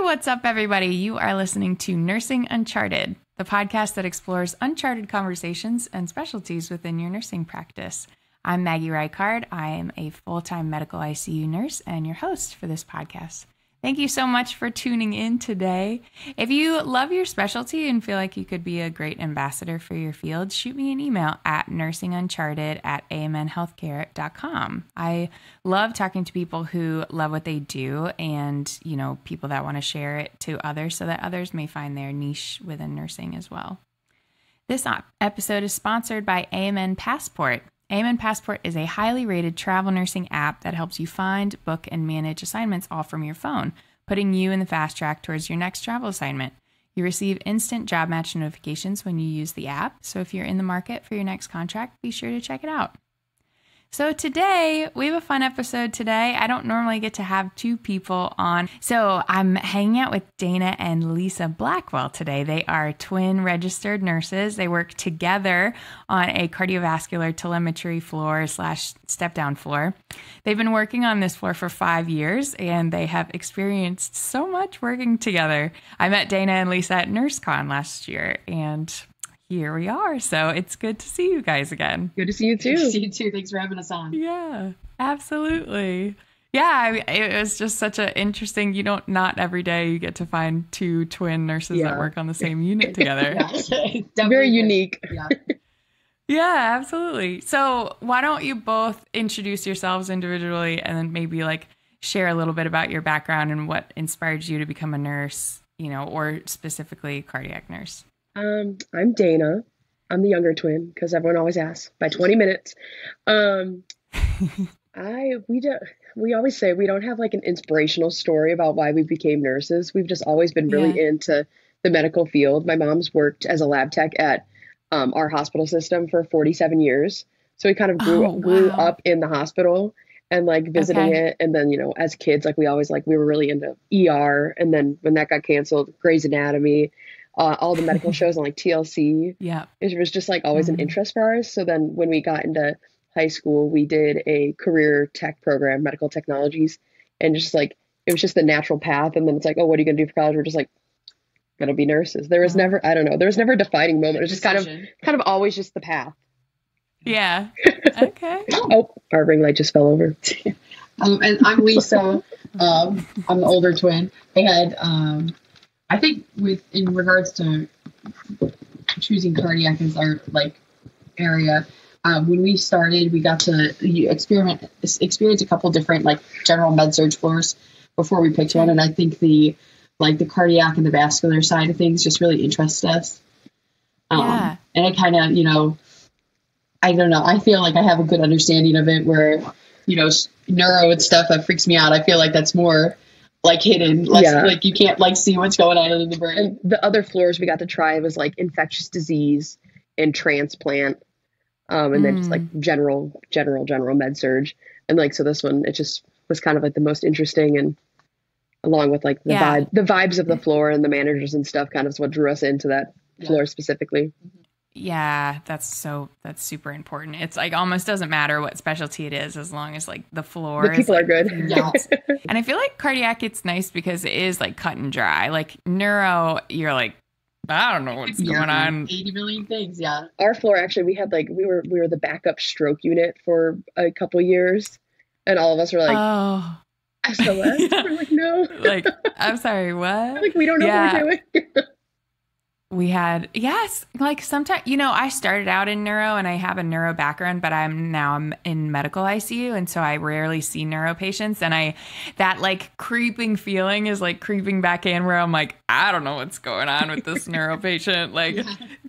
What's up, everybody? You are listening to Nursing Uncharted, the podcast that explores uncharted conversations and specialties within your nursing practice. I'm Maggie Ricard. I am a full-time medical ICU nurse and your host for this podcast. Thank you so much for tuning in today. If you love your specialty and feel like you could be a great ambassador for your field, shoot me an email at nursinguncharted@amnhealthcare.com. I love talking to people who love what they do and, people that want to share it to others so that others may find their niche within nursing as well. This episode is sponsored by AMN Passport. AMN Passport is a highly rated travel nursing app that helps you find, book, and manage assignments all from your phone, putting you in the fast track towards your next travel assignment. You receive instant job match notifications when you use the app, so if you're in the market for your next contract, be sure to check it out. So today, we have a fun episode today. I don't normally get to have two people on. So I'm hanging out with Dana and Lisa Blackwell today. They are twin registered nurses. They work together on a cardiovascular telemetry floor / step-down floor. They've been working on this floor for 5 years, and they have experienced so much working together. I met Dana and Lisa at NurseCon last year, and here we are. So it's good to see you guys again. Good to see you too. Good to see you too. Thanks for having us on. Yeah, absolutely. Yeah, it was just such an interesting, not every day you get to find two twin nurses that work on the same unit together. Very unique. Yeah. Yeah, absolutely. So why don't you both introduce yourselves individually and then maybe share a little bit about your background and what inspired you to become a nurse, or specifically a cardiac nurse. I'm Dana. I'm the younger twin because everyone always asks by 20 minutes. We always say we don't have an inspirational story about why we became nurses. We've just always been really into the medical field. My mom's worked as a lab tech at our hospital system for 47 years. So we kind of grew up in the hospital and visiting it. And then, as kids, we always we were really into ER. And then when that got canceled, Grey's Anatomy, all the medical shows on TLC. Yeah. It was just always an interest for ours. So then when we got into high school, we did a career tech program, medical technologies, and just it was just the natural path. And then it's what are you going to do for college? We're just going to be nurses. There was never, I don't know, there was never a defining moment. It was just kind of always just the path. Yeah. Okay. Oh, our ring light just fell over. And I'm Lisa. I'm the older twin. I had, I think in regards to choosing cardiac as our area, when we started, we got to experience a couple different general med surg floors before we picked one. And I think the cardiac and the vascular side of things just really interested us. And I kind of, I don't know, I feel I have a good understanding of it where, neuro and stuff that freaks me out. I feel that's more hidden, less, you can't see what's going on in the brain. And the other floors we got to try was infectious disease and transplant, and then just general med surg. And so this one, it just was kind of the most interesting, and along with the vibes of the floor and the managers and stuff kind of is what drew us into that floor specifically. Yeah, that's super important. It's almost doesn't matter what specialty it is as long as the floor the people are good. Yes. And I feel cardiac, it's nice because it is cut and dry. Neuro, you're I don't know what's going on. 80 million things. Yeah. Our floor, actually, we had we were the backup stroke unit for a couple years, and all of us were oh. SOS. Yeah. We're no. I'm sorry, what? We don't know what we're doing. We had, sometimes, I started out in neuro and I have a neuro background, but I'm in medical ICU. And so I rarely see neuro patients. And that creeping feeling is creeping back in where I'm I don't know what's going on with this neuro patient.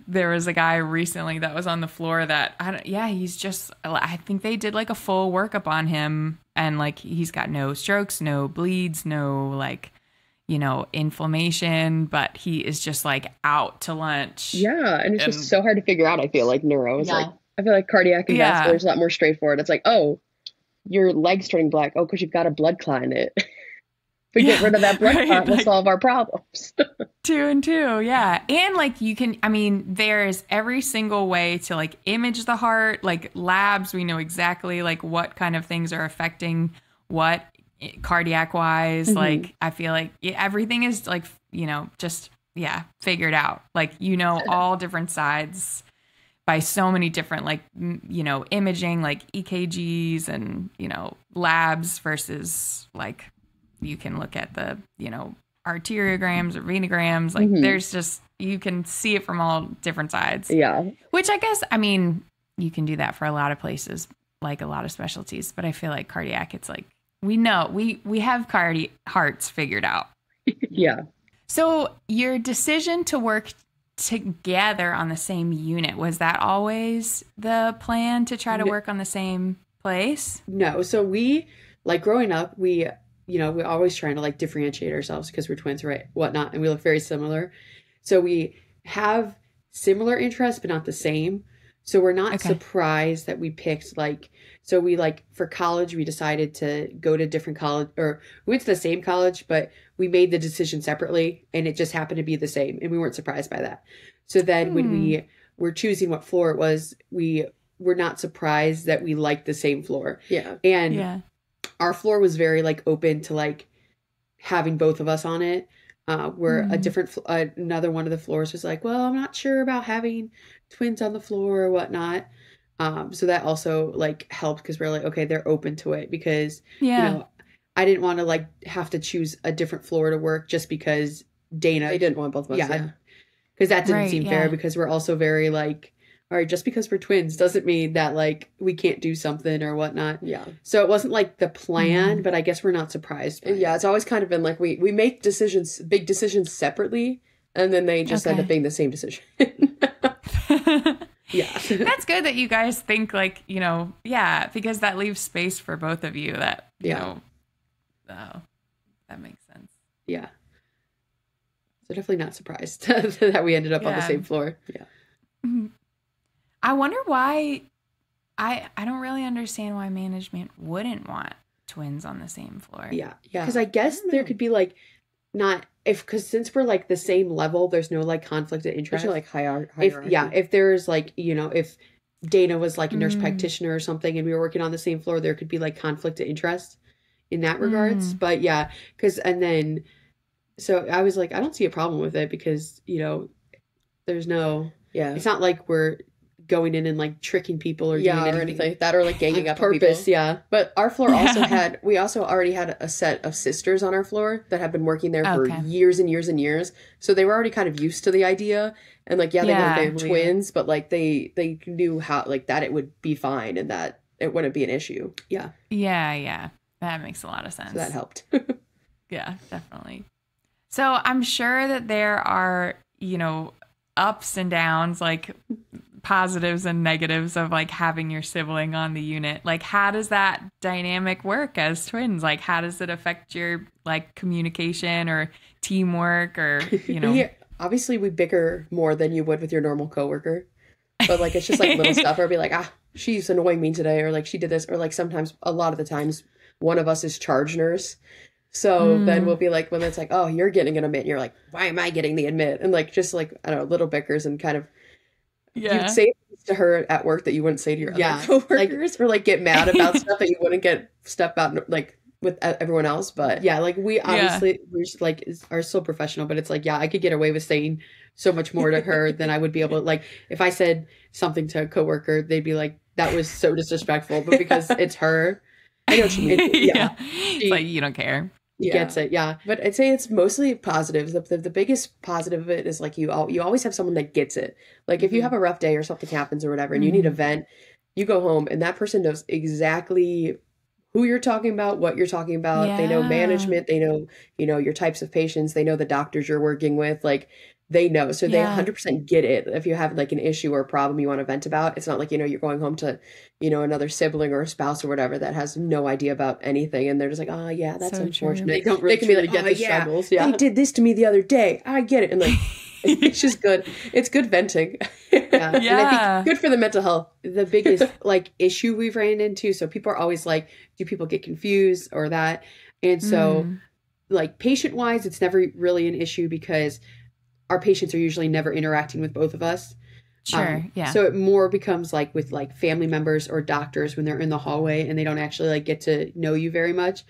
There was a guy recently that was on the floor that, he's just, I think they did a full workup on him and he's got no strokes, no bleeds, no inflammation, but he is just out to lunch. Yeah. And it's just so hard to figure out. I feel neuro is I feel cardiac and vascular is a lot more straightforward. It's oh, your leg's turning black. Oh, because you've got a blood clot in it. If we get rid of that blood clot, we'll solve our problems. 2 and 2. Yeah. And you can, there's every single way to image the heart, labs. We know exactly what kind of things are affecting what cardiac wise. Like, I feel like everything is like, just, figured out. Like, all different sides by so many different, like, imaging, like EKGs and, labs versus like, you can look at the, arteriograms or venograms. Like, there's just, you can see it from all different sides. Yeah. Which I guess, I mean, you can do that for a lot of places, like a lot of specialties, but I feel like cardiac, it's like, we know, we have hearts figured out. Yeah. So your decision to work together on the same unit, was that always the plan, to try to work on the same place? No. So we, like, growing up, we're always trying to like differentiate ourselves because we're twins, right? Whatnot. And we look very similar. So we have similar interests, but not the same. So we're not surprised that we picked for college, we decided to go to different college, or we went to the same college, but we made the decision separately and it just happened to be the same. And we weren't surprised by that. So then when we were choosing what floor it was, we were not surprised that we liked the same floor. Yeah. And our floor was very like open to like having both of us on it. Where another one of the floors was like, well, I'm not sure about having twins on the floor or whatnot. So that also like helped because we're like, okay, they're open to it because, I didn't want to like have to choose a different floor to work just because they didn't want both of us. Yeah. Because that didn't seem fair because we're also very like, all right, just because we're twins doesn't mean that like we can't do something or whatnot. Yeah. So it wasn't like the plan, but I guess we're not surprised. Yeah. It's always kind of been like we make big decisions separately, and then they just end up being the same decision. Yeah. That's good that you guys think like, because that leaves space for both of you that, that makes sense. Yeah. So definitely not surprised that we ended up on the same floor. Yeah. Mm-hmm. I wonder why, I don't really understand why management wouldn't want twins on the same floor. Yeah. Yeah. Because I guess there could be like, because since we're like the same level, there's no like conflict of interest. There's no like hierarchy. If there's like, if Dana was like a nurse practitioner or something and we were working on the same floor, there could be like conflict of interest in that regards. But yeah, so I was like, I don't see a problem with it because, there's no, it's not like we're going in and like tricking people or doing anything like that or like ganging up on purpose. people. Yeah. But our floor we also already had a set of sisters on our floor that had been working there for years and years and years. So they were already kind of used to the idea and like, they weren't twins, but like they knew how like that it would be fine and that it wouldn't be an issue. Yeah. Yeah. Yeah. That makes a lot of sense. So that helped. Yeah, definitely. So I'm sure that there are, ups and downs, like positives and negatives of like having your sibling on the unit. Like, how does that dynamic work as twins? Like, how does it affect your like communication or teamwork or, Yeah, obviously we bicker more than you would with your normal coworker. But like, it's just like little stuff or be like, she's annoying me today. Or like, she did this. Or like sometimes, a lot of the times, one of us is charge nurse. So then we'll be like, when it's like, oh, you're getting an admit. You're like, why am I getting the admit? And like, just like, I don't know, little bickers and kind of, you'd say things to her at work that you wouldn't say to your other coworkers or like get mad about stuff that you wouldn't get stuff about like with everyone else. But yeah, like we obviously we're just like are still professional, but it's like, I could get away with saying so much more to her than I would be able to. Like if I said something to a coworker, they'd be like, that was so disrespectful, but because it's her, I know what you mean. It's like, you don't care. Gets it, but I'd say it's mostly positives. The biggest positive of it is like you always have someone that gets it. Like if you have a rough day or something happens or whatever and you need a vent, you go home and that person knows exactly who you're talking about, what you're talking about. They know management, they know your types of patients, they know the doctors you're working with, like they know. So they 100% get it. If you have like an issue or a problem you want to vent about, it's not like, you're going home to, another sibling or a spouse or whatever that has no idea about anything. And they're just like, oh yeah, that's so unfortunate. They don't really can be like, get the struggles. They did this to me the other day. I get it. And like, it's just good. It's good venting. And I think good for the mental health. The biggest like issue we've ran into. So people are always like, do people get confused or that? And so like patient wise, it's never really an issue because our patients are usually never interacting with both of us. Sure. So it more becomes like with like family members or doctors when they're in the hallway and they don't actually like get to know you very much.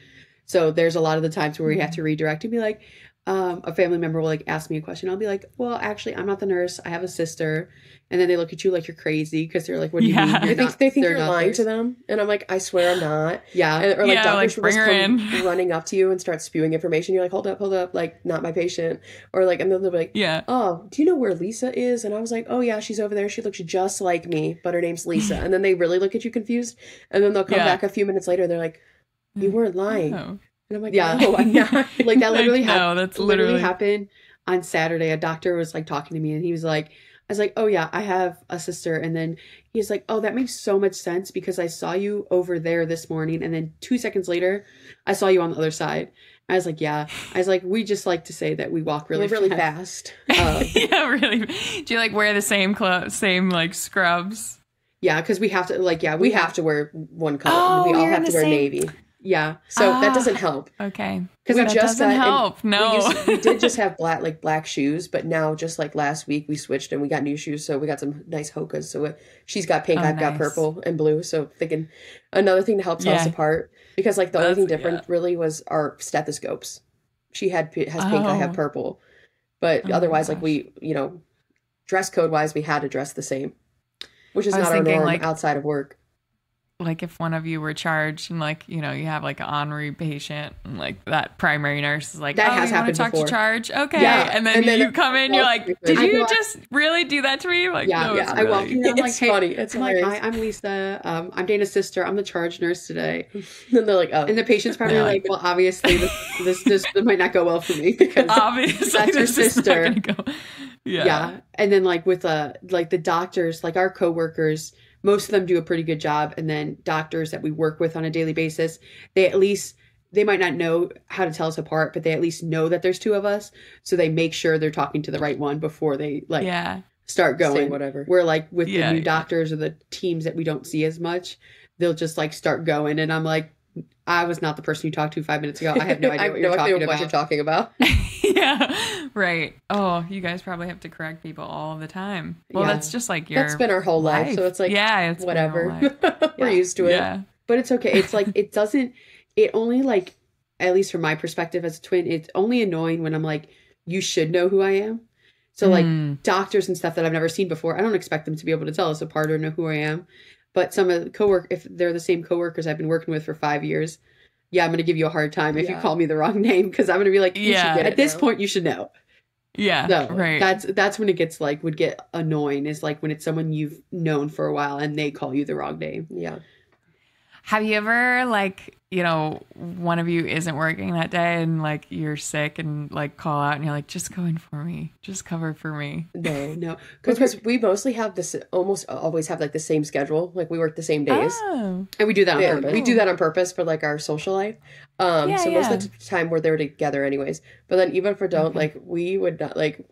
So there's a lot of the times where we have to redirect and be like, a family member will like ask me a question. I'll be like, well, actually, I'm not the nurse. I have a sister. And then they look at you like you're crazy because they're like, what do you mean? They think you're lying to them. And I'm like, I swear I'm not. Yeah. Or like doctors like, will just come running up to you and start spewing information. You're like, hold up. Like, not my patient. Or like, and then they'll be like, oh, do you know where Lisa is? And I was like, oh yeah, she's over there. She looks just like me, but her name's Lisa. And then they really look at you confused. And then they'll come back a few minutes later and they're like, you weren't lying. Oh. And I'm like, yeah, no, I'm not. Like that literally that's literally happened on Saturday. A doctor was like talking to me and he was like, I was like, oh yeah, I have a sister. And then he's like, oh, that makes so much sense because I saw you over there this morning. And then 2 seconds later, I saw you on the other side. I was like, yeah. I was like, we just like to say that we walk really fast. Yeah, really. Do you like wear the same clothes, same like scrubs? Yeah, because we have to like, we have to wear one color. Oh, we all have to wear navy. Yeah. So that doesn't help. Okay. Because that doesn't help. No. We did just have black shoes, but now just like last week we switched and we got new shoes. So we got some nice Hokas. So she's got pink, I've got purple and blue. So thinking another thing to help tell us apart, because like the only thing different really was our stethoscopes. She has pink, I have purple, but otherwise like we, dress code wise, we had to dress the same, which is not our norm outside of work. Like if one of you were charged and like, you have like an honorary patient and like that primary nurse is like, that has you want happened to talk before. to charge? Okay. Yeah. And then you come in, you're like, did you just really do that to me? Like, no, I walk in, I'm like, it's funny. It's I'm hilarious. like, hi, I'm Lisa. I'm Dana's sister. I'm the charge nurse today. Then they're like, oh. And the patient's probably like, well, obviously this might not go well for me because obviously that's her sister. Yeah. And then like with like the doctors, like our coworkers, most of them do a pretty good job. And then doctors that we work with on a daily basis, they might not know how to tell us apart, but they at least know that there's two of us. So they make sure they're talking to the right one before they start going. Say whatever. Where like with the new doctors or the teams that we don't see as much, they'll just like start going. And I'm like, I was not the person you talked to 5 minutes ago. I have no idea what you're talking about. Yeah, right. Oh, you guys probably have to correct people all the time. Well, that's just like that's been our whole life. So it's like, it's whatever. We're used to it. Yeah. But it's okay. It's like, it only like, at least from my perspective as a twin, it's only annoying when I'm like, you should know who I am. So like doctors and stuff that I've never seen before, I don't expect them to be able to tell us apart or know who I am. But some of the if they're the same coworkers I've been working with for 5 years, I'm going to give you a hard time if you call me the wrong name, because I'm going to be like, at this point, you should know. Yeah, so right. That's when it gets like, would get annoying, is like when it's someone you've known for a while and they call you the wrong name. Yeah. Have you ever like, one of you isn't working that day and like you're sick and like call out and you're like, just go in for me, just cover for me? No, because we mostly have almost always have like the same schedule. Like we work the same days, and we do that on purpose. We do that on purpose for like our social life. Most of the time we're there together anyways. But then even if we don't, like we would not like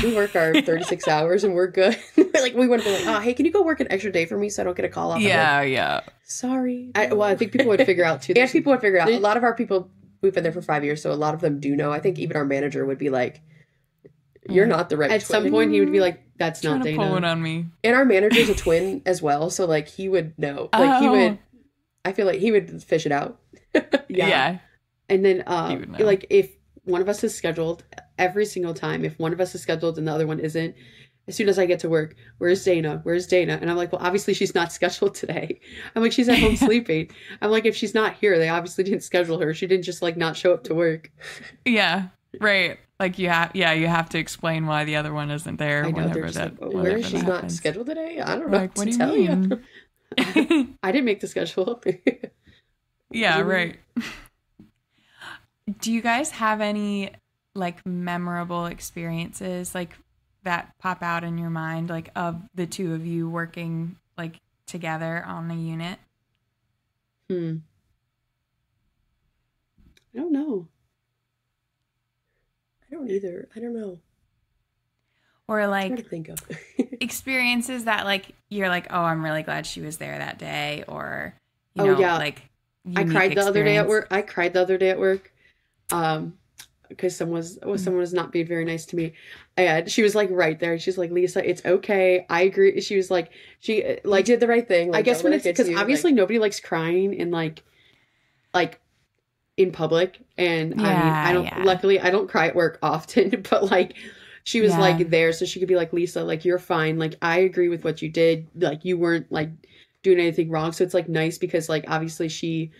we work our 36 hours and we're good. Like we wouldn't be like, oh, hey, can you go work an extra day for me so I don't get a call off? Yeah. Sorry. I think people would figure out too. And people would figure out. A lot of our people, we've been there for 5 years, so a lot of them do know. I think even our manager would be like, you're not the right At twin. some point he would be like, that's not Dana. Pull it on me. And our manager's a twin as well, so like he would know. Like he would, I feel like he would fish it out. Yeah. And then like if one of us is scheduled, every single time, if one of us is scheduled and the other one isn't, as soon as I get to work, where's Dana? And I'm like, well, obviously she's not scheduled today. I'm like, she's at home sleeping. I'm like, if she's not here, they obviously didn't schedule her. She didn't just like not show up to work. Yeah, right. Like you have to explain why the other one isn't there. I know, whenever that, like, where she's not scheduled today? I don't know like, what to tell you. I didn't make the schedule. Yeah, right. Do you guys have any like memorable experiences like that pop out in your mind, like of the two of you working like together on the unit? I don't know. I don't either. I don't know. Or like to think of experiences that like you're like, oh, I'm really glad she was there that day, or like I cried the other day at work. Because someone was not being very nice to me, and she was like right there. She's like, Lisa, it's okay. I agree. She was like, she like did the right thing. Like, I guess when it's because obviously nobody likes crying, and like in public. And I don't, luckily I don't cry at work often, but like she was like there so she could be like, Lisa, like you're fine. Like I agree with what you did. Like you weren't like doing anything wrong. So it's like nice because like obviously she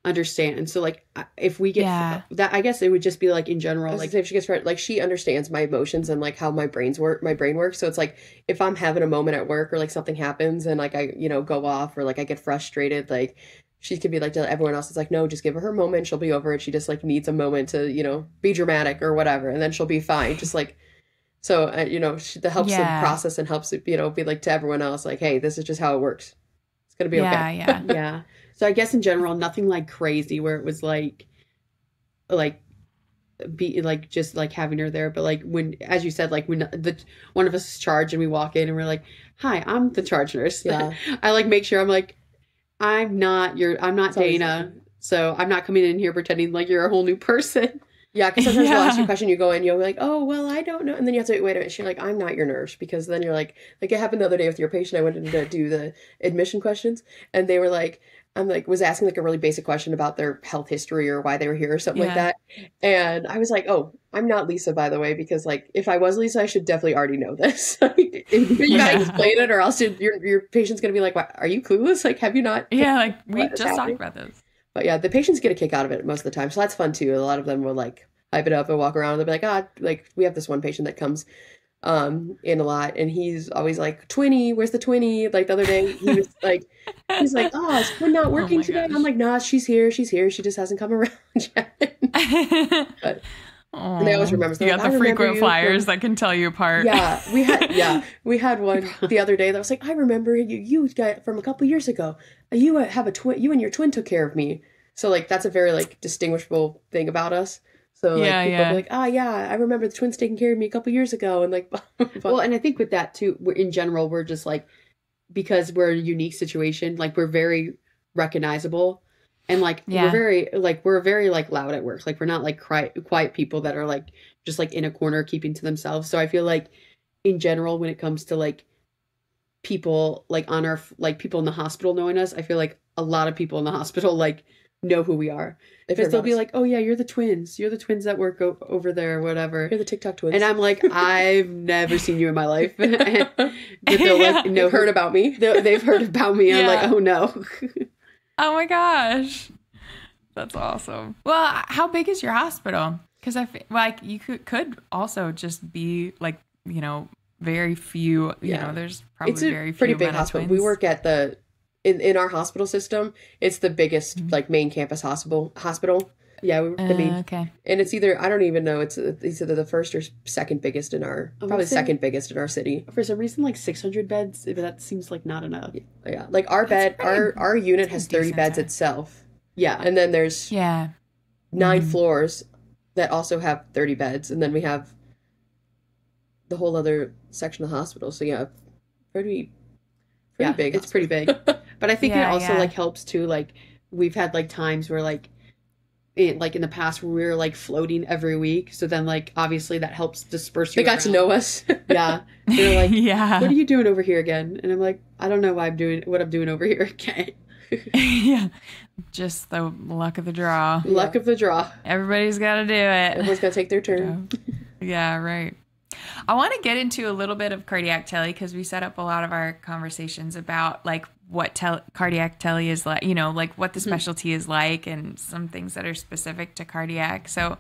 understands. So like if we get that, I guess it would just be like in general, like if she gets like she understands my emotions and like how my brain works. So it's like if I'm having a moment at work or like something happens and like I, you know, go off or like I get frustrated, like she could be like to everyone else, it's like, no, just give her moment. She'll be over it. She just like needs a moment to, you know, be dramatic or whatever. And then she'll be fine. Just like, so, you know, that helps the process and helps it, you know, be like to everyone else, like, hey, this is just how it works. It's going to be okay. Yeah. So I guess in general, nothing like crazy where it was like be like just like having her there. But like when, as you said, like when one of us is charged and we walk in and we're like, hi, I'm the charge nurse. Yeah. I like make sure I'm like, I'm not Dana. So I'm not coming in here pretending like you're a whole new person. Yeah, because sometimes they'll ask you a question, you go in, you'll be like, oh, well, I don't know. And then you have to wait a minute. She's like, I'm not your nurse. Because then you're like it happened the other day with your patient. I went in to do the admission questions. And they were like, was asking like a really basic question about their health history or why they were here or something like that. And I was like, oh, I'm not Lisa, by the way, because like if I was Lisa, I should definitely already know this. You gotta explain it, or else your patient's gonna be like, what, are you clueless? Like, have you not? Yeah, like we just talked about this. But yeah, the patients get a kick out of it most of the time, so that's fun too. A lot of them will like hype it up and walk around and they'll be like, like we have this one patient that comes in a lot, and he's always like, Twinny, where's the Twinny? Like the other day he was like, he's like, oh, is Twin not working today? And I'm like, nah, she's here, she just hasn't come around yet. But and they always remember. You got the frequent flyers that can tell you apart. Yeah, we had one the other day that was like, I remember you got from a couple years ago. You have a twin. You and your twin took care of me. So like that's a very like distinguishable thing about us. So like people be like, oh yeah, I remember the twins taking care of me a couple years ago, and like, well, and I think with that too, in general, we're just like, because we're in a unique situation, like we're very recognizable, and like we're very like loud at work. Like we're not like quiet people that are like just like in a corner keeping to themselves. So I feel like in general, when it comes to like people like on our like people in the hospital knowing us, I feel like a lot of people in the hospital like know who we are. Because they'll be like, oh yeah, you're the twins that work over there or whatever. You're the TikTok twins. And I'm like, I've never seen you in my life. But they'll like, they've heard about me. They've heard about me. I'm like, oh no. Oh my gosh. That's awesome. Well, how big is your hospital? Because I feel like you could also just be like, you know, very few, you know, there's probably very few. Pretty big hospital. Twins. We work at the in our hospital system, it's the biggest like main campus hospital. Yeah, okay. And it's either, I don't even know, it's either the first or second biggest in our, probably second biggest in our city. For some reason, like 600 beds, that seems like not enough. Yeah, like our unit has 30 beds itself. Yeah. And then there's 9 floors that also have 30 beds. And then we have the whole other section of the hospital. So yeah, pretty big. It's pretty big. But I think it also like helps too. Like we've had like times where like in the past where we were like floating every week. So then like obviously that helps disperse you. They got to know us. Yeah. They're like, what are you doing over here again? And I'm like, I don't know what I'm doing over here again. Yeah. Just the luck of the draw. Luck of the draw. Everybody's got to do it. Everyone's got to take their turn. Yeah, right. I want to get into a little bit of cardiac tele because we set up a lot of our conversations about like what cardiac tele is like, you know, like what the specialty is like and some things that are specific to cardiac. So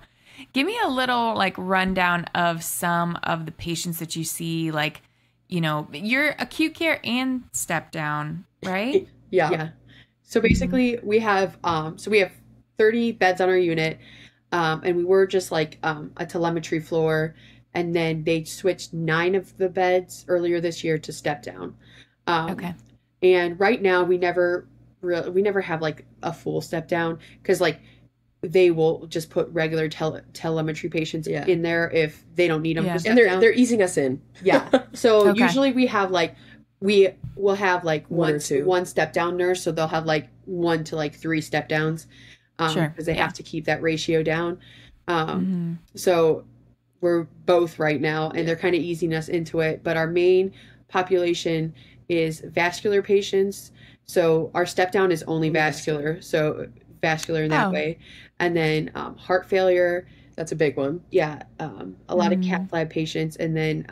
give me a little like rundown of some of the patients that you see, like, you know, your acute care and step down, right? Yeah. So basically we have 30 beds on our unit. And we were just like a telemetry floor. And then they switched 9 of the beds earlier this year to step down. Okay. And right now we never have like a full step down because like they will just put regular telemetry patients in there if they don't need them. Yeah. And they're easing us in. Yeah. So usually we will have like one step down nurse. So they'll have like 1 to like 3 step downs because they have to keep that ratio down. So we're both right now and they're kind of easing us into it. But our main population is vascular patients. So our step down is only vascular. So vascular in that way. And then heart failure. That's a big one. Yeah. A lot of cath lab patients. And then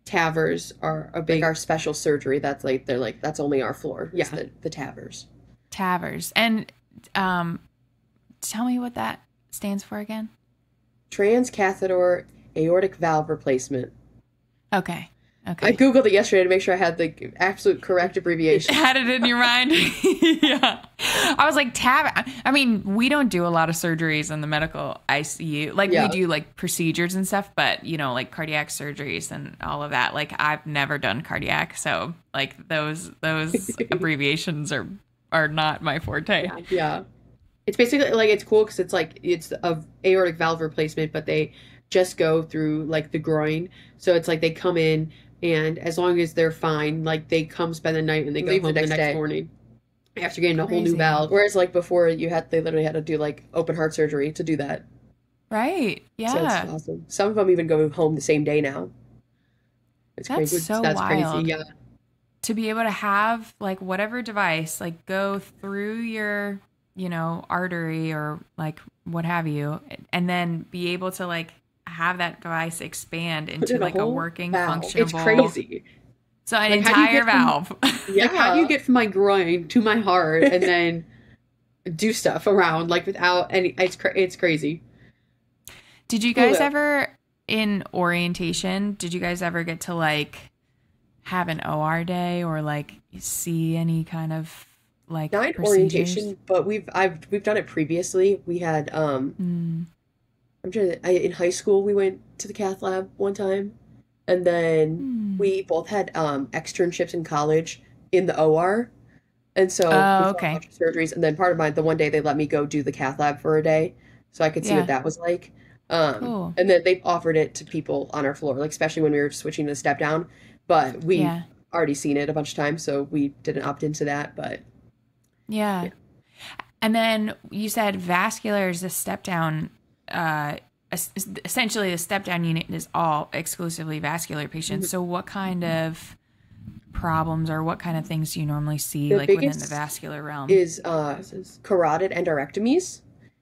TAVRs are a big... Like our special surgery, that's like, they're like, that's only our floor. Yeah. The TAVRs. TAVRs. And tell me what that stands for again. Transcatheter aortic valve replacement. Okay. I Googled it yesterday to make sure I had the absolute correct abbreviation. Had it in your mind? Yeah. I was like, I mean, we don't do a lot of surgeries in the medical ICU. Like, we do, like, procedures and stuff, but, you know, like, cardiac surgeries and all of that. Like, I've never done cardiac, so, like, those abbreviations are not my forte. Yeah. It's basically, like, it's cool because it's, like, it's a aortic valve replacement, but they just go through, like, the groin. So it's, like, they come in, and as long as they're fine, like, they come spend the night and they go home the next morning after getting a whole new valve. Whereas, like, before, they literally had to do, like, open heart surgery to do that. Right. Yeah. So it's awesome. Some of them even go home the same day now. That's crazy. That's wild. Crazy. Yeah. To be able to have, like, whatever device, like, go through your, you know, artery or, like, what have you, and then be able to, like, have that device expand into like a working functional. It's crazy. So an entire valve. Like, how do you get from my groin to my heart and then do stuff around like without any? It's crazy. Did you guys ever in orientation? Did you guys ever get to like have an OR day or like see any kind of like not orientation? But we've done it previously. We had I'm trying to, in high school, we went to the cath lab one time, and then we both had externships in college in the OR, and so we saw a bunch of surgeries. And then the one day they let me go do the cath lab for a day, so I could see what that was like. Cool. And then they offered it to people on our floor, like especially when we were switching to step down. But we already seen it a bunch of times, so we didn't opt into that. But yeah. And then you said vascular is a step down. Essentially the step down unit is all exclusively vascular patients. So what kind of problems or what kind of things do you normally see like within the vascular realm? Is carotid endarterectomies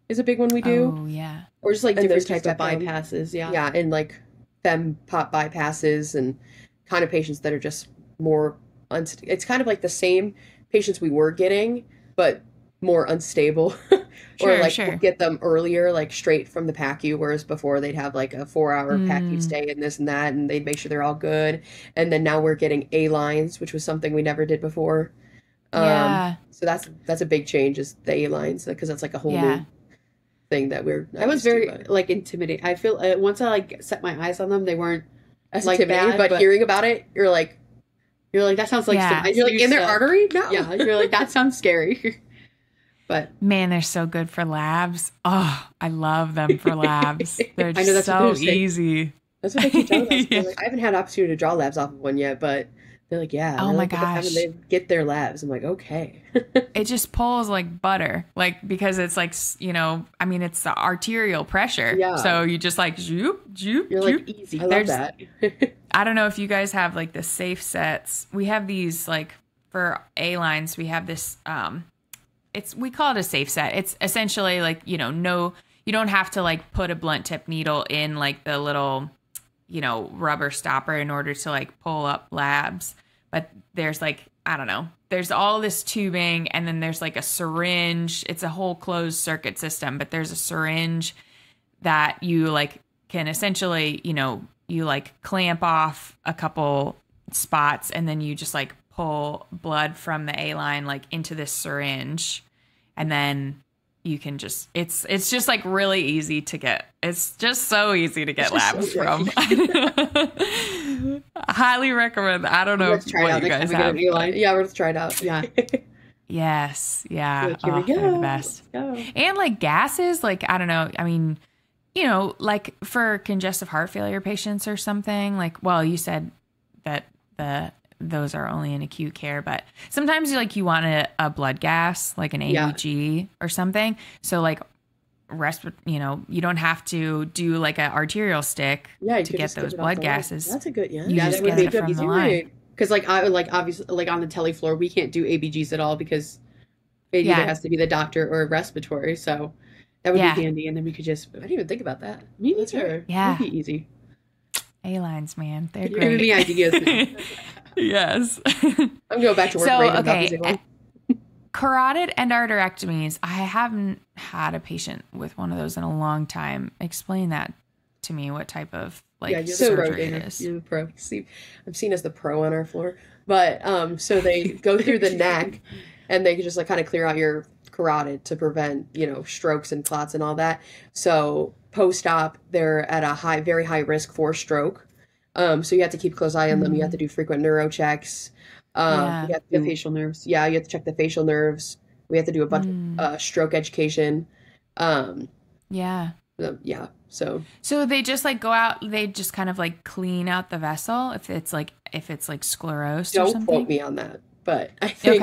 is a big one we do. Oh yeah. Or just like different types of bypasses. Yeah, and like fem pop bypasses and kind of patients that are just more it's kind of like the same patients we were getting, but more unstable. Or we'll get them earlier, like straight from the PACU, whereas before they'd have like a 4-hour PACU stay and this and that, and they'd make sure they're all good. And then now we're getting A lines, which was something we never did before. So that's a big change, is the A lines, because that's like a whole new thing that I was very like intimidated. I feel once I like set my eyes on them, they weren't as like intimidating, but hearing about it, you're like that sounds like you're like in their artery? No. Yeah, you're like, that sounds scary. But man, they're so good for labs. Oh, I love them for labs. They're I know that's so easy. That's what they keep telling us. Like, I haven't had opportunity to draw labs off of one yet, but they're like, oh my gosh, they get their labs. I'm like, okay. It just pulls like butter, like because it's like, you know, I mean, it's the arterial pressure. Yeah. So you just like zoop. You're like easy. I love that. I don't know if you guys have like the safe sets. We have these like for A lines. We have this. We call it a safe set. It's essentially like, you know, you don't have to like put a blunt tip needle in like the little, you know, rubber stopper in order to like pull up labs. But there's like, I don't know, there's all this tubing and then there's like a syringe. It's a whole closed circuit system, but there's a syringe that you like can essentially, you know, you like clamp off a couple spots and then you just like pull blood from the A line like into this syringe, and then you can just it's just like really easy to get. It's just so easy to get labs from. Highly recommend. I don't know what you guys have. Yeah, we're let's try it out. Yeah. Yes. Yeah. Like, here we go. They're the best. And like gases, like I don't know. I mean, you know, like for congestive heart failure patients or something. Like, well, you said that those are only in acute care, but sometimes you want a blood gas, like an AEG or something. So like you know, you don't have to do like an arterial stick to get those blood gases. That's a good, You just get it from the line. Because like obviously like on the tele floor, we can't do ABGs at all because It either has to be the doctor or respiratory. So that would be handy. And then we could just, I didn't even think about that. Me neither. Yeah. It would be easy. A-lines, man. They're You're great. giving me ideas. Yes. I'm going back to work. Okay. Carotid endarterectomies. I haven't had a patient with one of those in a long time. Explain that to me. What type of surgery it is? You're the pro. See, I'm seen as the pro on our floor. But so they go through the neck, and they can just like kind of clear out your carotid to prevent strokes and clots and all that. So post-op, they're at a very high risk for stroke. So you have to keep a close eye on them. You have to do frequent neuro checks. You have to do facial nerves. Yeah, you have to check the facial nerves. We have to do a bunch of stroke education. Yeah. So they just like go out. They just kind of like clean out the vessel if it's like sclerosed or something. Don't quote me on that, but I think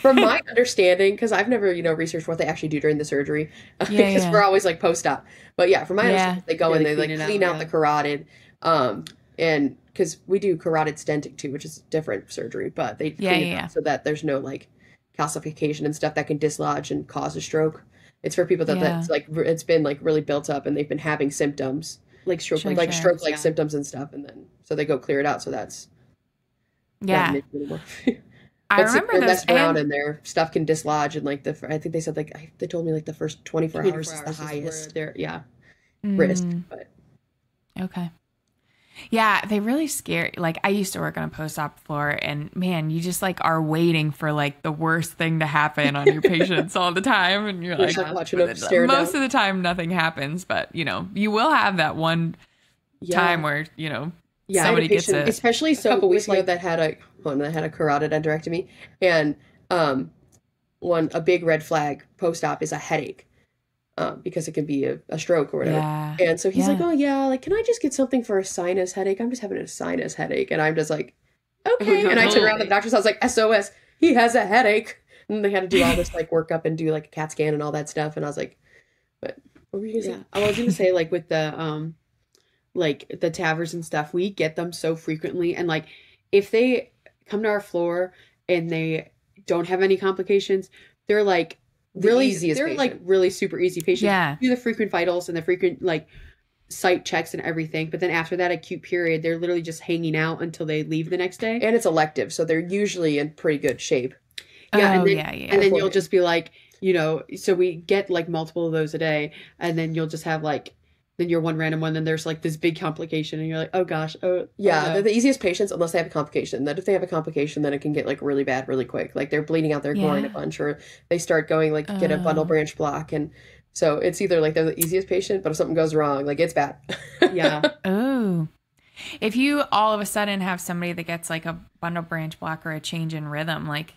from my understanding, because I've never researched what they actually do during the surgery, because we're always like post-op. But yeah, from my understanding, they go in, they like clean out the carotid, and because we do carotid stenting too, which is a different surgery, but they clean it out so that there's no like calcification and stuff that can dislodge and cause a stroke. It's for people that's like it's been like really built up and they've been having symptoms like stroke, stroke like symptoms and stuff, and then so they go clear it out. So that's I remember those around in there. Stuff can dislodge and like I think they said they told me like the first 24 hours is the highest risk. But okay. Yeah, they really scare. Like I used to work on a post-op floor, and man, you just like are waiting for like the worst thing to happen on your patients all the time, and you're like watching them stare most of the time nothing happens, but you will have that one time where somebody gets it. Especially a couple weeks ago that had a carotid endarterectomy, and a big red flag post-op is a headache. Because it can be a stroke or whatever. Yeah. And so he's like, oh yeah, like, can I just get something for a sinus headache? I'm just having a sinus headache. And I'm just like, okay. And I took around the doctor's house like, SOS, he has a headache. And they had to do all this like workup and do like a CAT scan and all that stuff. And I was like, what were you gonna say? I was gonna say like with the the TAVRs and stuff, we get them so frequently. And like if they come to our floor and they don't have any complications, they're like like really super easy patients. Yeah. Do the frequent vitals and the frequent like site checks and everything. But then after that acute period, they're literally just hanging out until they leave the next day. And it's elective, so they're usually in pretty good shape. Yeah. And then you'll just be like, so we get like multiple of those a day, and then you'll just have like, then you're one random one, then there's like this big complication, and you're like, oh gosh, they're the easiest patients unless they have a complication. Then if they have a complication, then it can get like really bad really quick. Like they're bleeding out their groin a bunch, or they start going like get a bundle branch block, and so it's either like they're the easiest patient, but if something goes wrong, like it's bad. Yeah. Oh, if you all of a sudden have somebody that gets like a bundle branch block or a change in rhythm, like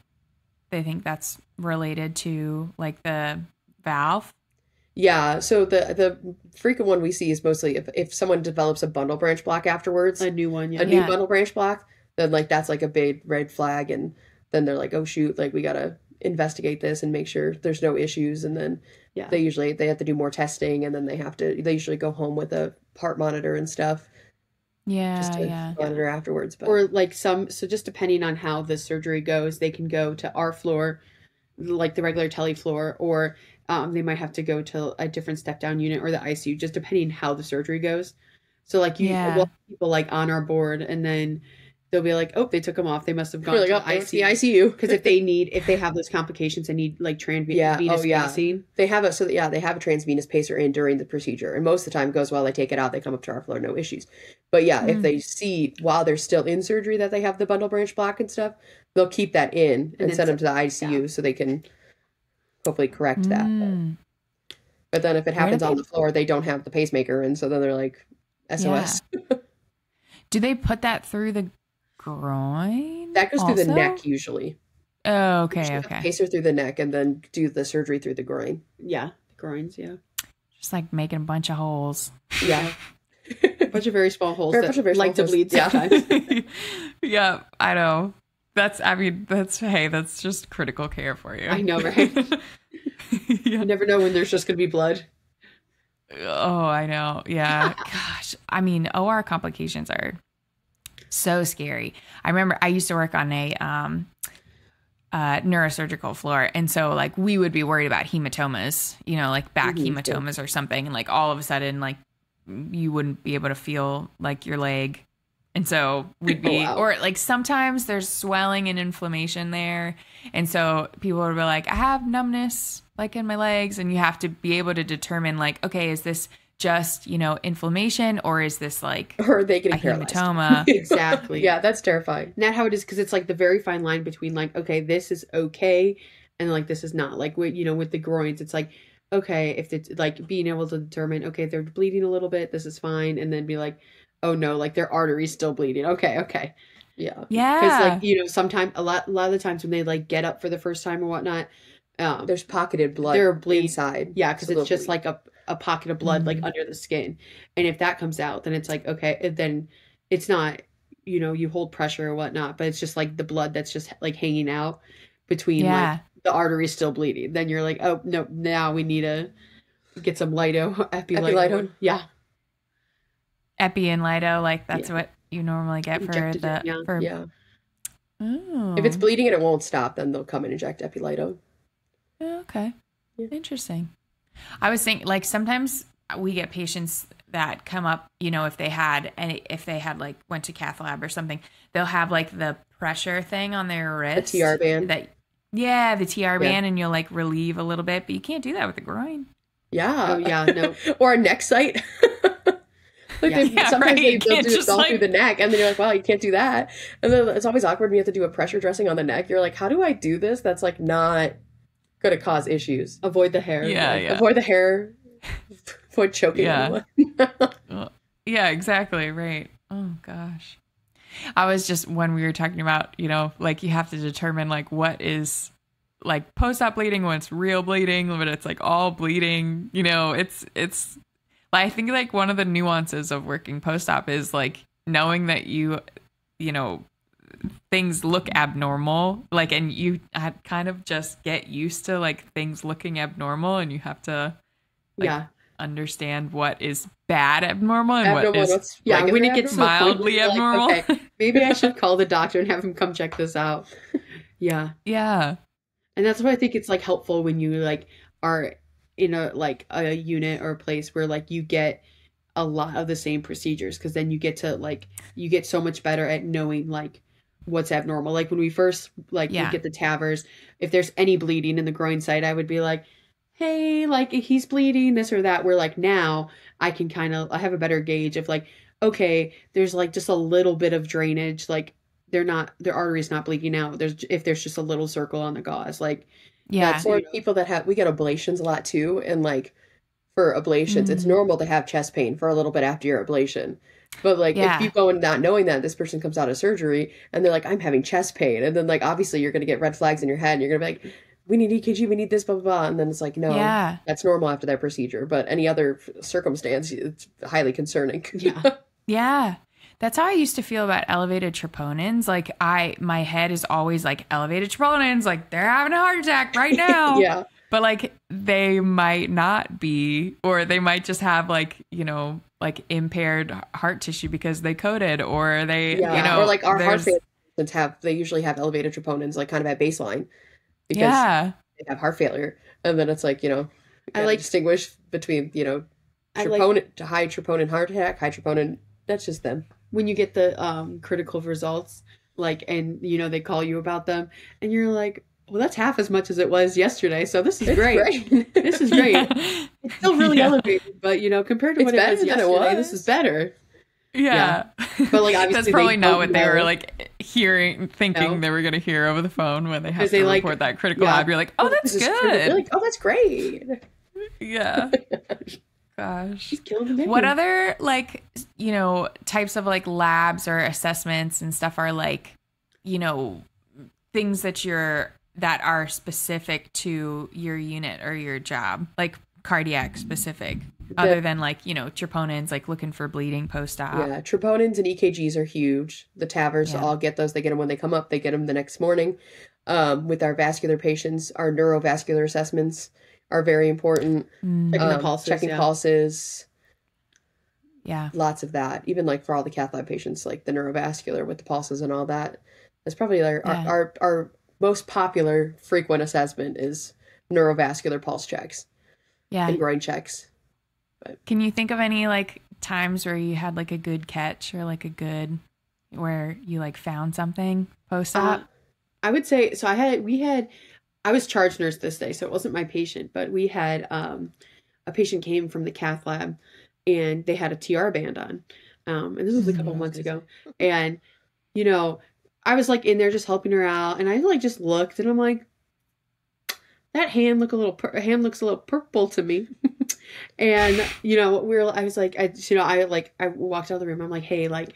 they think that's related to like the valve. Yeah, so the frequent one we see is mostly if someone develops a bundle branch block afterwards, a new one, a new bundle branch block, then like that's like a big red flag, and then they're like, oh shoot, like we gotta investigate this and make sure there's no issues, and then they have to do more testing, and then they usually go home with a heart monitor and stuff. Just to monitor afterwards, or like so just depending on how the surgery goes, they can go to our floor, like the regular tele floor, or they might have to go to a different step down unit or the ICU, just depending how the surgery goes. So like we'll have people like on our board, and then they'll be like, oh, they took them off. They must have gone to the ICU. Because if they have those complications, they need like transvenous pacing. They have a transvenous pacer in during the procedure, and most of the time it goes well. They take it out, they come up to our floor, no issues. But if they see while they're still in surgery that they have the bundle branch block and stuff, they'll keep that in and send them to the ICU so they can hopefully correct that. But then if it happens on the floor, they don't have the pacemaker, and so then they're like, SOS. Yeah. Do they put that through the groin? That goes through the neck usually. Oh, okay. Pacer through the neck, and then do the surgery through the groin. Yeah, the groins. Yeah, just like making a bunch of holes. Yeah, a bunch of very small holes that like to bleed sometimes. Yeah, I know. That's just critical care for you. I know, right? You never know when there's just going to be blood. Oh, I know. Yeah. Gosh. I mean, OR complications are so scary. I remember I used to work on neurosurgical floor. And so like we would be worried about hematomas, you know, like back hematomas or something. And like all of a sudden, like you wouldn't be able to feel like your leg. And so we'd be, or like sometimes there's swelling and inflammation there. And so people would be like, I have numbness like in my legs. And you have to be able to determine like, okay, is this just, you know, inflammation, or is this like or are they getting a hematoma? Exactly. Yeah, that's terrifying. And that's how it is, because it's like the very fine line between like, okay, this is okay, and like this is not. Like with, you know, with the groins, it's like, okay, if it's like being able to determine, okay, they're bleeding a little bit, this is fine, and then be like, oh no, like their artery's still bleeding. Okay. Yeah. Because like, you know, sometimes a lot of the times when they like get up for the first time or whatnot, there's pocketed blood inside. Yeah, because it's just like a pocket of blood like under the skin. And if that comes out, then it's like, okay, then it's not, you know, you hold pressure or whatnot, but it's just like the blood that's just like hanging out between like the artery still bleeding. Then you're like, oh no, now we need to get some epi-lido. Yeah. Epi and lido, like that's what you normally get for yeah. Oh. If it's bleeding and it won't stop, then they'll come and inject epi-lido. Okay. Yeah. Interesting. I was thinking, like, sometimes we get patients that come up, you know, if they had like went to cath lab or something, they'll have like the pressure thing on their wrist. The TR band. The TR band, and you'll like relieve a little bit, but you can't do that with the groin. Yeah. Oh yeah, no. Or a neck site. Sometimes they'll do it all through the neck, and then you're like, wow, you can't do that. And then it's always awkward when you have to do a pressure dressing on the neck. You're like, how do I do this? That's like not going to cause issues. Avoid the hair. Avoid the hair. Avoid choking anyone. Yeah, exactly. Right. Oh gosh. I was just, when we were talking about, you know, like you have to determine like what is like post-op bleeding, when it's real bleeding, but it's like all bleeding, you know, it's I think like one of the nuances of working post-op is like knowing that you know, things look abnormal, like, and you kind of just get used to like things looking abnormal, and you have to understand what is bad abnormal and what is when it gets mildly abnormal. Like, okay, maybe I should call the doctor and have him come check this out. Yeah. And that's why I think it's like helpful when you like are in a unit or a place where like you get a lot of the same procedures, because then you get so much better at knowing like what's abnormal. Like when we first we get the TAVRs, if there's any bleeding in the groin site, I would be like, hey, like he's bleeding, this or that. Where like now I have a better gauge of like, okay, there's like just a little bit of drainage, like their artery's not bleeding out. If there's just a little circle on the gauze, like or people that we get ablations a lot too, and like for ablations, it's normal to have chest pain for a little bit after your ablation. But like if you go in not knowing that, this person comes out of surgery and they're like, I'm having chest pain, and then like obviously you're gonna get red flags in your head, and you're gonna be like, we need EKG, we need this, blah blah blah, and then it's like, no, that's normal after that procedure. But any other circumstance, it's highly concerning. Yeah. That's how I used to feel about elevated troponins. Like my head is always like, elevated troponins, like they're having a heart attack right now. But like they might not be, or they might just have like, you know, like impaired heart tissue because they coded, or they, you know, or like our heart failure they usually have elevated troponins like kind of at baseline because they have heart failure. And then it's like, you know, I like distinguish between, you know, troponin to high troponin heart attack, high troponin, that's just them. When you get the critical results, like, and you know, they call you about them, and you're like, well, that's half as much as it was yesterday, so this is great. This is great. It's still really elevated, but you know, compared to what it was yesterday, this is better. Yeah. But like, obviously, that's probably not what they were like thinking they were going to hear over the phone when they have to report that critical lab. You're like, oh, that's good. You're like, oh, that's great. Yeah. Gosh. She's killing the what other like, you know, types of like labs or assessments and stuff are like, you know, things that are specific to your unit or your job, like cardiac specific, other than like, you know, troponins, like looking for bleeding post-op. Yeah, troponins and EKGs are huge. The TAVRs, all get those. They get them when they come up. They get them the next morning. With our vascular patients, our neurovascular assessments are very important. Checking pulses. Yeah. Lots of that. Even like for all the cath lab patients, like the neurovascular with the pulses and all that. That's probably our most popular frequent assessment is neurovascular pulse checks and groin checks. But can you think of any like times where you had like a good catch or like a good where you like found something post-op? I would say so. I was charge nurse this day, so it wasn't my patient, but we had a patient came from the cath lab and they had a TR band on. And this was a couple months ago. And, you know, I was like in there just helping her out, and I like just looked and I'm like, that hand looks a little purple to me. And, you know, I was like, I walked out of the room. I'm like, hey, like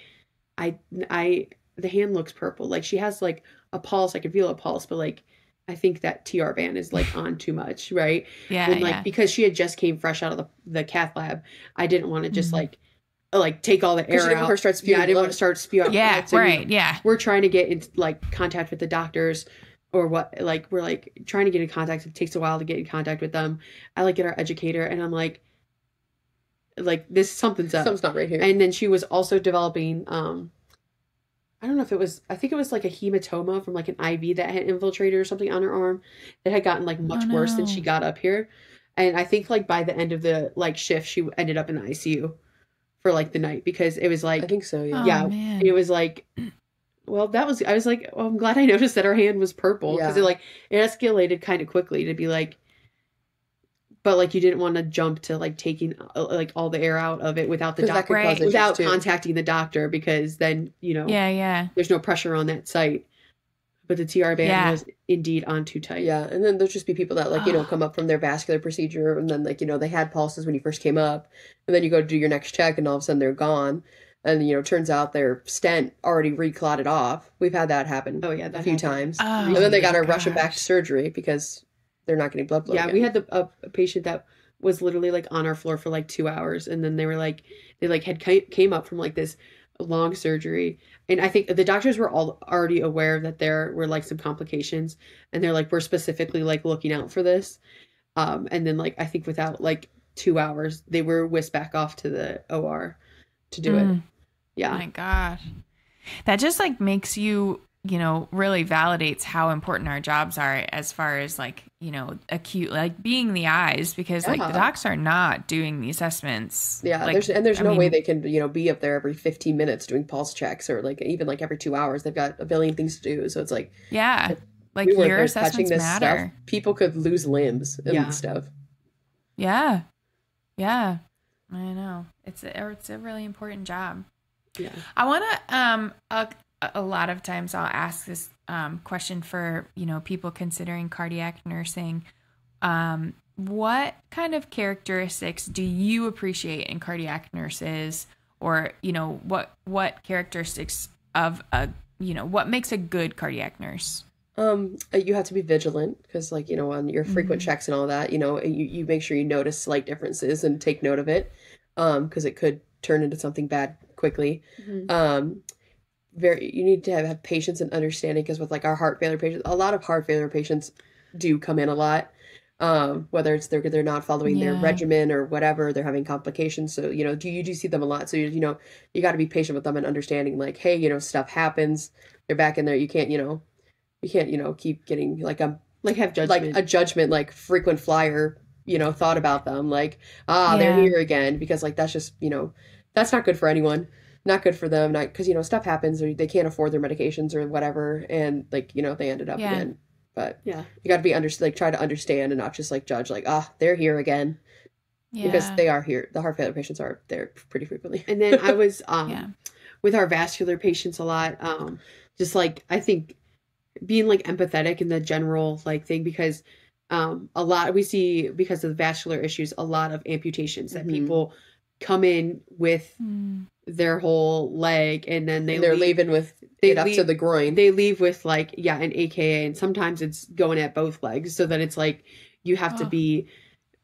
the hand looks purple. Like she has like a pulse. I can feel a pulse, but like, I think that TR band is like on too much. Right. Yeah. And like, because she had just came fresh out of the cath lab, I didn't want to just like take all the air out. I didn't want to start spewing. Yeah. So, right. Yeah. We're trying to get in like contact with the doctors or what, like, we're like trying to get in contact. It takes a while to get in contact with them. I like get our educator and I'm like something's up. Something's not right here. And then she was also developing, I don't know if it was, I think it was like a hematoma from like an IV that had infiltrated or something on her arm that had gotten like much worse than she got up here. And I think like by the end of the like shift, she ended up in the ICU for like the night because it was like, I think so. Yeah. Oh, yeah. Man. It was like, well, I was like, well, I'm glad I noticed that her hand was purple because it escalated kind of quickly to be like, but like you didn't want to jump to like taking like all the air out of it without the doctor, without contacting the doctor, because then, you know, there's no pressure on that site. But the TR band was indeed on too tight. Yeah. And then there'll just be people that like, you know, come up from their vascular procedure and then like, you know, they had pulses when you first came up and then you go to do your next check and all of a sudden they're gone. And, you know, turns out their stent already reclotted off. We've had that happen a few times. Oh, and then they got to rush them back to surgery because they're not getting blood flow. Yeah, we had a patient that was literally like on our floor for like 2 hours. And then they were like, came up from like this long surgery. And I think the doctors were all already aware that there were like some complications. And they're like, we're specifically like looking out for this. And then like, I think without like 2 hours, they were whisked back off to the OR to do it. Yeah. Oh my gosh. That just like makes you, you know, really validates how important our jobs are as far as like, you know, acute, like being the eyes, because like the docs are not doing the assessments. Yeah. Like, there's no way they can, you know, be up there every 15 minutes doing pulse checks or like even like every 2 hours. They've got a billion things to do. So it's like, like your assessments matter. Stuff, people could lose limbs and stuff. Yeah. Yeah. I know. It's a really important job. Yeah. I want to, a lot of times I'll ask this question for, you know, people considering cardiac nursing. What kind of characteristics do you appreciate in cardiac nurses, or, you know, what characteristics of what makes a good cardiac nurse? You have to be vigilant because, like, you know, on your frequent checks and all that, you know, you make sure you notice slight differences and take note of it, because it could turn into something bad quickly. You need to have patience and understanding, because with like our heart failure patients, a lot of heart failure patients do come in a lot, whether it's they're not following their regimen or whatever, they're having complications. So, you know, you do see them a lot. So, you know, you got to be patient with them and understanding like, hey, you know, stuff happens. They're back in there. You can't, you know, keep getting like have judgment, like a judgment, like frequent flyer, you know, thought about them. Like, they're here again, because like, that's just, you know, that's not good for anyone. Not good for them. Not because, you know, stuff happens or they can't afford their medications or whatever. And like, you know, they ended up again. But you got to be try to understand and not just like judge like, they're here again. Because they are here. The heart failure patients are there pretty frequently. And then I was with our vascular patients a lot. Just like, I think being like empathetic in the general like thing, because a lot we see, because of the vascular issues, a lot of amputations that people come in with their whole leg, and then they're leaving with it up to the groin. They leave with like an AKA, and sometimes it's going at both legs, so that it's like you have to be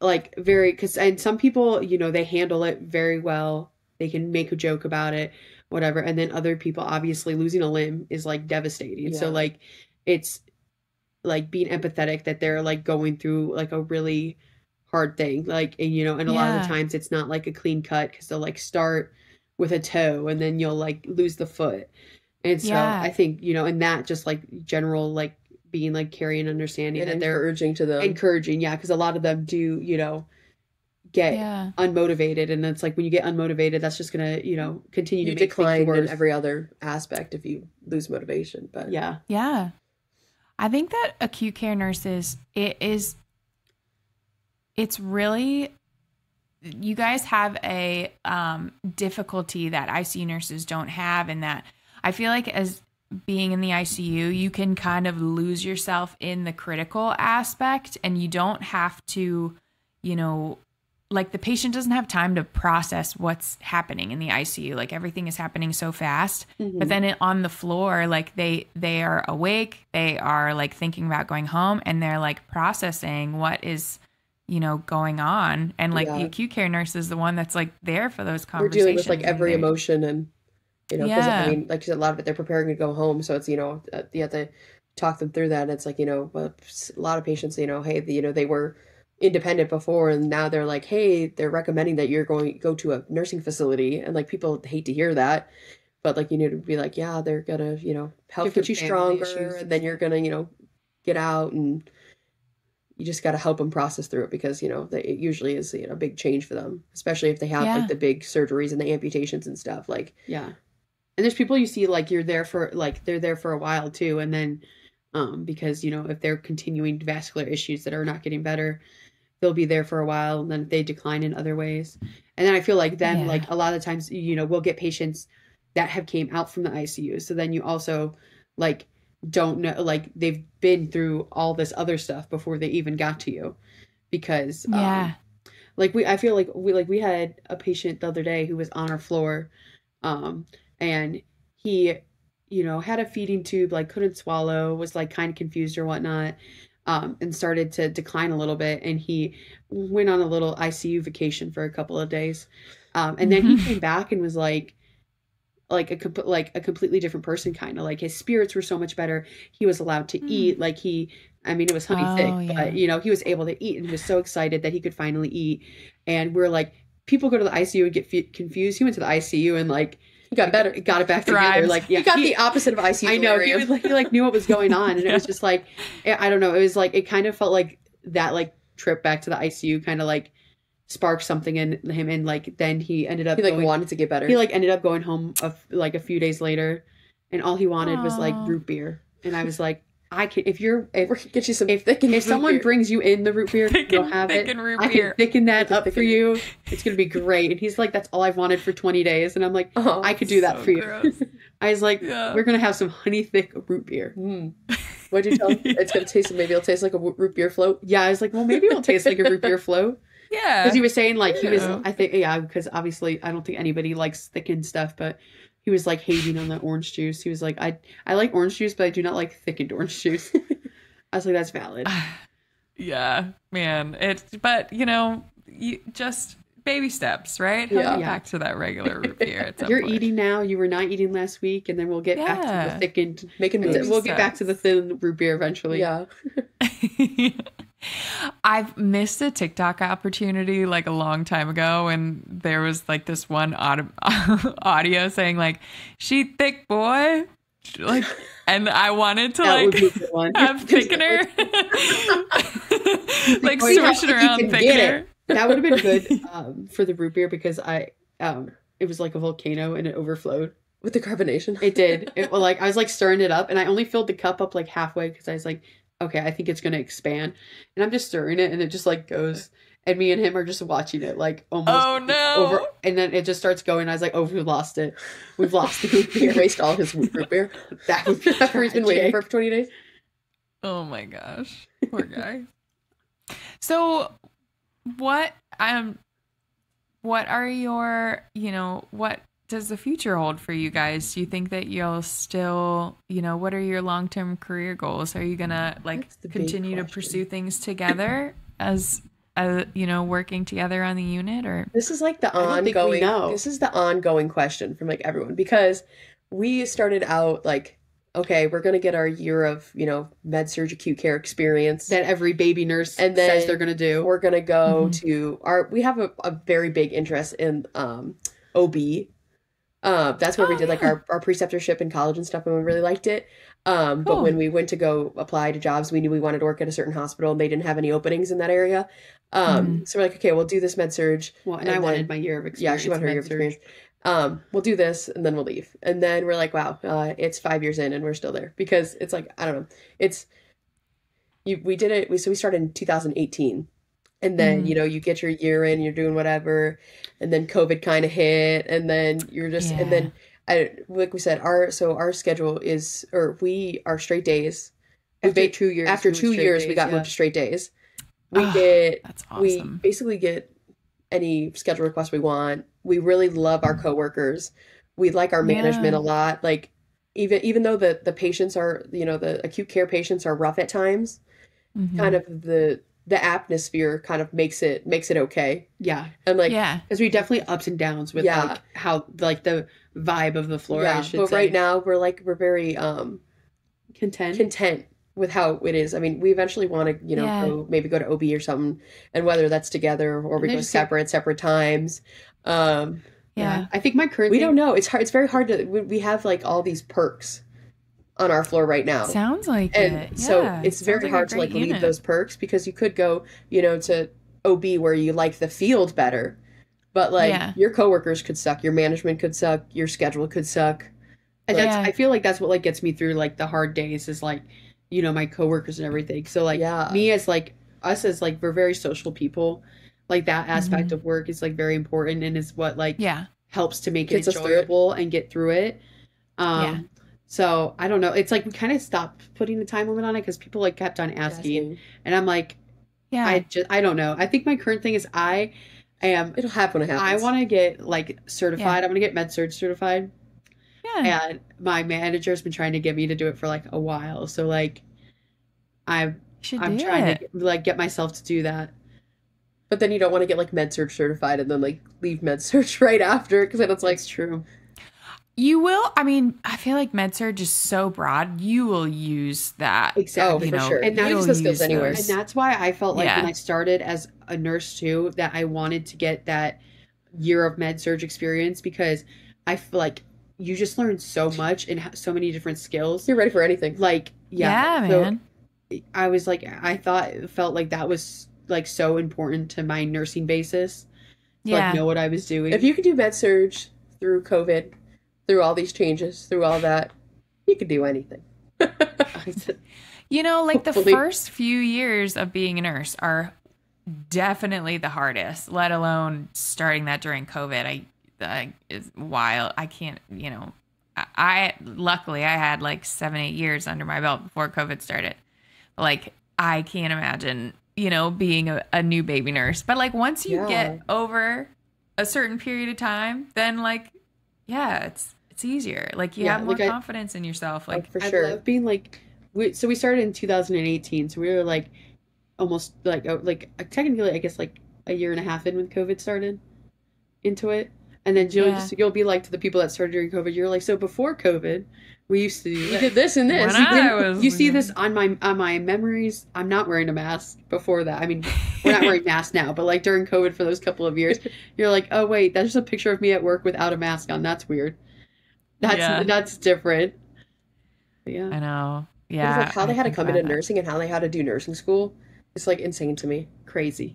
like very, and some people, you know, they handle it very well. They can make a joke about it, whatever. And then other people, obviously losing a limb is like devastating. So like it's like being empathetic that they're like going through like a really hard thing, like, and you know, and a lot of the times it's not like a clean cut, because they'll like start with a toe and then you'll like lose the foot. And so I think, you know, and that just like general like being like caring and understanding, and that they're encouraging to them. Encouraging, yeah, because a lot of them do, you know, get unmotivated, and it's like when you get unmotivated, that's just gonna, you know, continue to make decline things worse in every other aspect if you lose motivation. But yeah, I think that acute care nurses, it's really, you guys have a difficulty that ICU nurses don't have, and that I feel like as being in the ICU, you can kind of lose yourself in the critical aspect, and you don't have to, you know, like the patient doesn't have time to process what's happening in the ICU. Like everything is happening so fast, but then on the floor, like they are awake, they are like thinking about going home, and they're like processing what is, you know, going on. And like the acute care nurse is the one that's like there for those conversations. We're dealing with like every emotion, and, you know, because I mean, like you said, a lot of it, they're preparing to go home. So it's, you know, you have to talk them through that. And it's like, you know, a lot of patients, you know, hey, you know, they were independent before, and now they're like, hey, they're recommending that you're going to go to a nursing facility, and like people hate to hear that, but like you need to be like, yeah, they're gonna, you know, help get you stronger, and then you're gonna, you know, get out, and you just got to help them process through it, because, you know, it usually is, you know, a big change for them, especially if they have like the big surgeries and the amputations and stuff, like and there's people you see like you're there for, like they're there for a while too, and then because, you know, if they're continuing vascular issues that are not getting better, they'll be there for a while, and then they decline in other ways. And then I feel like then like a lot of times, you know, we'll get patients that have came out from the ICU. So then you also like don't know, like they've been through all this other stuff before they even got to you, because like I feel like we had a patient the other day who was on our floor, and he, you know, had a feeding tube, like couldn't swallow, was like kind of confused or whatnot. And started to decline a little bit, and he went on a little ICU vacation for a couple of days, and then he came back and was like a completely different person, kind of like his spirits were so much better. He was allowed to eat, like I mean, it was honey thick, but you know, he was able to eat, and he was so excited that he could finally eat. And we're like, people go to the ICU and get confused. He went to the ICU and like got better, got it back together. Like he got the opposite of ICU. I know, he like knew what was going on, and it was just like, I don't know, it was like, it kind of felt like that like trip back to the ICU kind of like sparked something in him, and like then he ended up wanted to get better. He like ended up going home like a few days later, and all he wanted was like root beer, and I was like, I can, if get you some thickened if someone brings you in the root beer, you'll have it. I can thicken that up for you. It's gonna be great. And he's like, that's all I've wanted for 20 days. And I'm like, I could do that for you. I was like, we're gonna have some honey thick root beer. What'd you tell him? It's gonna taste. Maybe it'll taste like a root beer float. Yeah, I was like, well, maybe it'll taste like a root beer float. Yeah, because he was saying like he was. I think because obviously I don't think anybody likes thickened stuff, but he was like hating on the orange juice. He was like, I like orange juice, but I do not like thickened orange juice. I was like, that's valid. Yeah, man. But you know, you just baby steps, right? Back to that regular root beer. You're eating now. You were not eating last week, and then we'll get back to the thickened. We'll get back to the thin root beer eventually. Yeah. I've missed a TikTok opportunity like a long time ago, and there was like this one audio saying like, "She thick boy," like, and I wanted to like have thickener, like swishing around thickener. That would have been good for the root beer, because it was like a volcano and it overflowed with the carbonation. It did. I was like stirring it up, and I only filled the cup up like halfway, because I was like, okay, I think it's going to expand. And I'm just stirring it, and it just like goes. And me and him are just watching it like almost over. And then it just starts going. I was like, oh, we've lost it. We've lost the root beer. Erased all his root beer. That would be after he's been waiting for 20 days. Oh my gosh. Poor guy. So what are your, what does the future hold for you guys? Do you think that you'll still, what are your long-term career goals? Are you gonna continue to pursue things together as working together on the unit? Or this is like the ongoing question from like everyone, because we started out like, okay, we're going to get our year of, med-surg acute care experience that every baby nurse and then says they're going to do. We're going to go to we have a very big interest in OB. That's where we did like our preceptorship in college and stuff, and we really liked it. But when we went to go apply to jobs, we knew we wanted to work at a certain hospital, and they didn't have any openings in that area. So we're like, okay, we'll do this med surge. Well, and I wanted my year of experience. Yeah, she wanted her year of experience. We'll do this, and then we'll leave. And then we're like, wow, it's 5 years in, and we're still there, because it's like, I don't know, we did it. So we started in 2018. And then, you know, you get your year in, you're doing whatever, and then COVID kind of hit, and then you're just, and then, like we said, our schedule is, or we are straight days. After 2 years. After 2 years, we got moved to straight days. That's awesome. We basically get any schedule request we want. We really love our coworkers. We like our management a lot. Like, even though the patients are, you know, the acute care patients are rough at times, kind of the atmosphere kind of makes it okay. Yeah. And like, because we definitely ups and downs with like how, like, the vibe of the floor. Yeah. But say. Right now we're very content with how it is. I mean, we eventually want to, you know, go to OB or something, and whether that's together or we go separate times. I think my current we don't know. It's hard. It's very hard to. We have like all these perks on our floor right now. Sounds like and it. So it's very hard to like leave those perks, because you could go, you know, to OB where you like the field better, but like your coworkers could suck, your management could suck, your schedule could suck. And I feel like that's what like gets me through like the hard days, is like, you know, my coworkers and everything. So like me as like us as like, we're very social people. Like that aspect of work is like very important, and is what like helps to make it enjoyable and get through it. So I don't know. It's like we kind of stopped putting the time limit on it, because people like kept on asking, and I'm like, I don't know. I think my current thing is it'll happen when it happens. I want to get like certified. I'm going to get med surg certified. Yeah. And my manager's been trying to get me to do it for like a while. So like I'm trying to like get myself to do that. But then you don't want to get like med surg certified and then like leave med surg right after, because then it's like, it's true. You will. I mean, I feel like med-surg is so broad. You will use that. Exactly. For sure. And you use those skills anywhere. And that's why I felt like when I started as a nurse too, that I wanted to get that year of med-surg experience, because I feel like you just learn so much and so many different skills. You're ready for anything. Like, man. I was like, felt like that was like so important to my nursing basis. To like know what I was doing. If you could do med-surg through COVID, through all these changes, through all that, you could do anything. You know, like the first few years of being a nurse are definitely the hardest, let alone starting that during COVID. Is wild. I can't, you know, luckily I had like 7-8 years under my belt before COVID started. Like, I can't imagine, you know, being a new baby nurse. But like, once you get over a certain period of time, then like, it's easier. Like, you have more confidence in yourself. Like, for sure. I love being like, we started in 2018, so we were like almost like technically I guess like a year and a half in when COVID started into it. And then you'll be like, to the people that started during COVID, you're like, so before COVID, we used to do did this and this. You see this on my memories. I'm not wearing a mask before that. I mean, we're not wearing masks now, but like during COVID for those couple of years, you're like, oh wait, that's just a picture of me at work without a mask on. That's weird. That's different. But I know. Yeah. Like how they had to come into nursing and how they had to do nursing school. It's like insane to me. Crazy.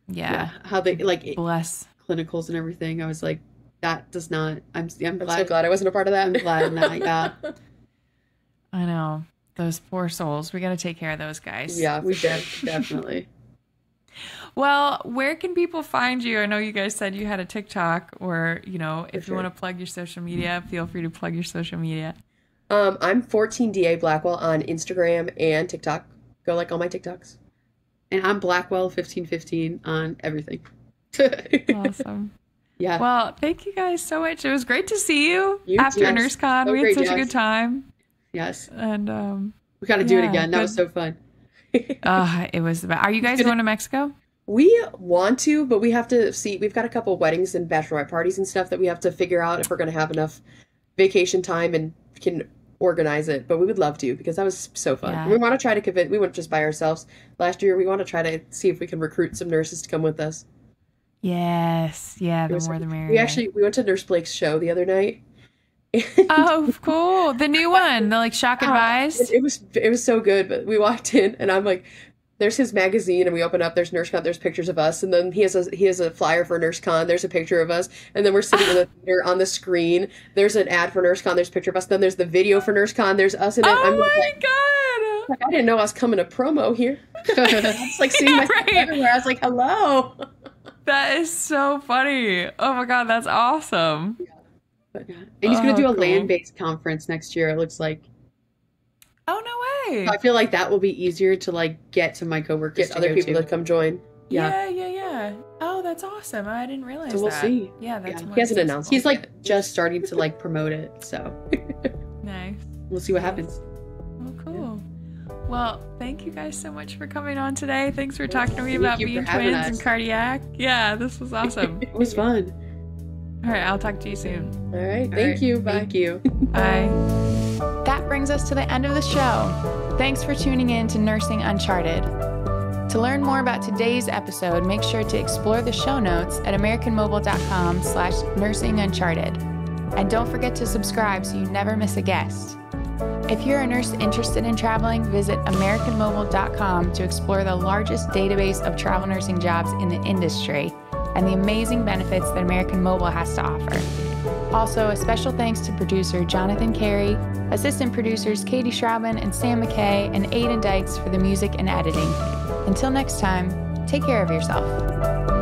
Yeah. How they like bless clinicals and everything. I was like, that does not. I'm so glad I wasn't a part of that. I'm glad that. I know, those poor souls. We got to take care of those guys. Yeah, we definitely. Well, where can people find you? I know you guys said you had a TikTok, or, you know, if you want to plug your social media, feel free to plug your social media. I'm 14DA Blackwell on Instagram and TikTok. Go like all my TikToks. And I'm Blackwell 1515 on everything. Awesome. Yeah. Well, thank you guys so much. It was great to see you after NurseCon. We had such a good time. Yes. And we got to do it again. That was so fun. It was the best. Are you guys going to Mexico? We want to, but we have to see. We've got a couple weddings and bachelorette parties and stuff that we have to figure out if we're going to have enough vacation time and can organize it. But we would love to, because that was so fun. Yeah. We want to try to we went just by ourselves last year. We want to try to see if we can recruit some nurses to come with us. Yes. Yeah, the more the merrier. We went to Nurse Blake's show the other night. Oh, cool. The new one, the like shock advised. It was so good, but we walked in and I'm like, there's his magazine, and we open up, there's NurseCon, there's pictures of us, and then he has a flyer for NurseCon, there's a picture of us, and then we're sitting in the theater on the screen, there's an ad for NurseCon, there's a picture of us, then there's the video for NurseCon, there's us in it. Oh my God. Like, I didn't know I was coming to promo here. It's like seeing myself everywhere. I was like, hello. That is so funny. Oh my God, that's awesome. Yeah. And he's going to do a land-based conference next year, it looks like. Oh, no way. So I feel like that will be easier to like get to my coworkers. Get other people to come join. Yeah. Oh, that's awesome. I didn't realize that. So we'll see. Yeah, that's He hasn't announced. He's like just starting to like promote it, so nice. We'll see what happens. Oh, cool. Well, thank you guys so much for coming on today. Thanks for talking to me about being twins and cardiac. Yeah, this was awesome. It was fun. All right, I'll talk to you soon. All right. Thank you. Bye. Thank you. Bye. That brings us to the end of the show. Thanks for tuning in to Nursing Uncharted. To learn more about today's episode, make sure to explore the show notes at americanmobile.com/nursinguncharted. And don't forget to subscribe so you never miss a guest. If you're a nurse interested in traveling, visit americanmobile.com to explore the largest database of travel nursing jobs in the industry and the amazing benefits that American Mobile has to offer. Also, a special thanks to producer Jonathan Carey, assistant producers Katie Schraubman and Sam McKay, and Aiden Dykes for the music and editing. Until next time, take care of yourself.